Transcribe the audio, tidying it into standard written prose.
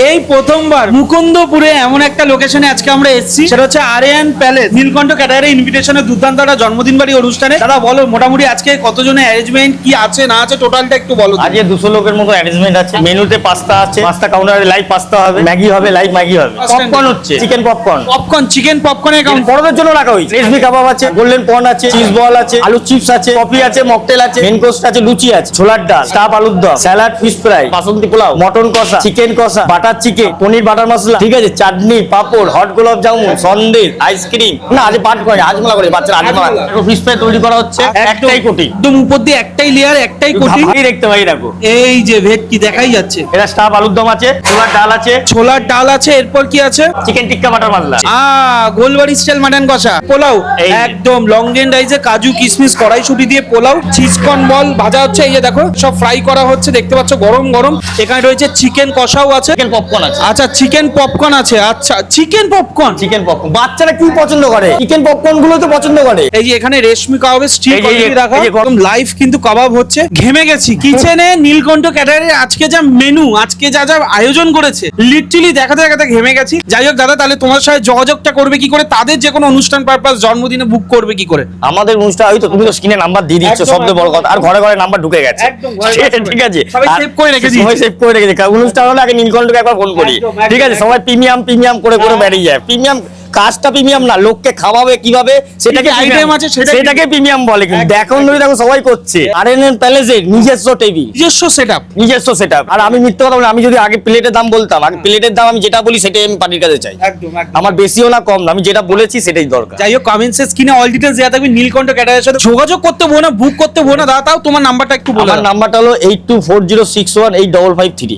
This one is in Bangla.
এই প্রথমবার মুকুন্দপুরে এমন একটা লোকেশনে আজকে আমরা এসেছি, সেটা হচ্ছে আরিয়ান প্যালেস নীলকণ্ঠ ক্যাটারার ইনভিটেশনে দুর্দান্ত একটা জন্মদিন বাড়ি অনুষ্ঠানে। দাদা বলো মোটামুটি আজকে কতজনের অ্যারেঞ্জমেন্ট কি আছে না আছে টোটালটা একটু বলো। আজকে 200 লোকের মতো অ্যারেঞ্জমেন্ট আছে। মেনুতে পাস্তা আছে, পাস্তা কাউন্টারে লাইভ পাস্তা হবে, ম্যাগি হবে, লাইভ ম্যাগি হবে, পপকর্ন হচ্ছে, চিকেন পপকর্ন, চিকেন পপকর্নের অ্যাকাউন্ট বড়দের জন্য রাখা হয়েছে। রেশমি কাবাব আছে, গোল্ডেন পর্ন আছে, চিজ বল আছে, আলু চিপস আছে, কফি আছে, মকটেল আছে, মেন কোর্স আছে, লুচি আছে, ছোলার ডাল, স্টাফ আলুর দম, স্যালাড, ফিশ ফ্রাই, বাসন্তী পোলাও, মটন কষা, চিকেন কষা, বাটার চিকেন, পনির বাটার মশলা, ঠিক আছে, চাটনি, পাপড়, হট গোলাপ জামুন, সন্দেশ, আইসক্রিম, না আজ পাট করে আজমলা করে বাচ্চারা আজমলা, ফিশ ফ্রাই তৈরি করা হচ্ছে একটাই কোটি, একদম উপর দিয়ে একটাই লেয়ার একটাই কোটি। ভাই দেখতে ভাই রাখো, এই যে ভেটকি দেখাই যাচ্ছে, এটা স্টাফ আলুর দম আছে, ছোলার ডাল আছে, ছোলার ডাল আছে, এরপর কি আছে চিকেন টিক্কা বাটার মশলা, গোলবাড়ি স্টাইল মাটন কষা, পোলাও একদম লং এন্ড রাইসে কাজু কিশমিশ কড়াইশুঁটি দিয়ে পোলাও, চিজকর্ন বল ভাজা হচ্ছে, এই যে দেখো সব ফ্রাই করা হচ্ছে দেখতে পাচ্ছ গরম গরম। এখানে রয়েছে চিকেন কষাও আছে, চিকেন পপকর্ন আছে, আচ্ছা চিকেন পপকর্ন আছে, আচ্ছা চিকেন পপকর্ন বাচ্চারা কি পছন্দ করে, চিকেন পপকর্ন গুলো তো পছন্দ করে। এই যে এখানে রেশমি কাবাবের স্টিক এই যে, অলরেডি রাখা, এই যে একদম লাইভ কিন্তু কাবাব হচ্ছে। ঘেমে গেছি কিচেনে নীলকণ্ঠ ক্যাটারারের আজকে যা মেনু, আজকে যা যা আয়োজন করেছে, লিটারালি দেখাতে দেখাতে ঘেমে গেছি। যাই হোক দাদা, তাহলে তোমার সাথে যোগাযোগটা করবে কি করে, তাদের যে কোনো অনুষ্ঠান পারপাস জন্মদিনে বুক করবে কি করে? আমাদের অনুষ্ঠান হয়তো তুমি তো স্ক্রিনে নাম্বার দিয়ে দিচ্ছ, একদম, সবচেয়ে বড় কথা, আর ঘরে ঘরে নাম্বার ঢুকে গেছে, একদম ঘরে ঘরে ঠিক আছে, সবাই আর সেভ করে রেখে দিয়েছে। সবাই সেভ করে রেখেছে। অনুষ্ঠান হলে আগে নীলকণ্ঠকে একবার ফোন করি, একদম, ঠিক আছে, একদম, সবাই প্রিমিয়াম করে বেরিয়ে যায়। প্রিমিয়াম কাজটা প্রিমিয়াম না, লোককে খাওয়াবে কিভাবে সেটাকে আইটেম আছে সেটাকে প্রিমিয়াম বলে। কিন্তু এখন ধরে দেখো সবাই করছে আরএনএন প্যালেসের নিজস্ব টেবিল, নিজস্ব সেটআপ। আর আমি মিথ্যে কথা বলি, আমি যদি আগে প্লেটের দাম বলতাম, আগে প্লেটের দাম আমি যেটা বলি সেটাই আমি পার্টির কাছে চাই। একদম আমার বেশিও না কম না, আমি যেটা বলেছি সেটাই দরকার। যাই হোক কমেন্টসে স্ক্রিনে অল ডিটেইলস দেওয়া থাকবে। নীলকণ্ঠ ক্যাটারারের সাথে যোগাযোগ করতে ভো না, বুক করতে ভো না। দাদা তাও তোমার নাম্বারটা একটু বলে আমার দাও। নাম্বারটা হলো 8240618553।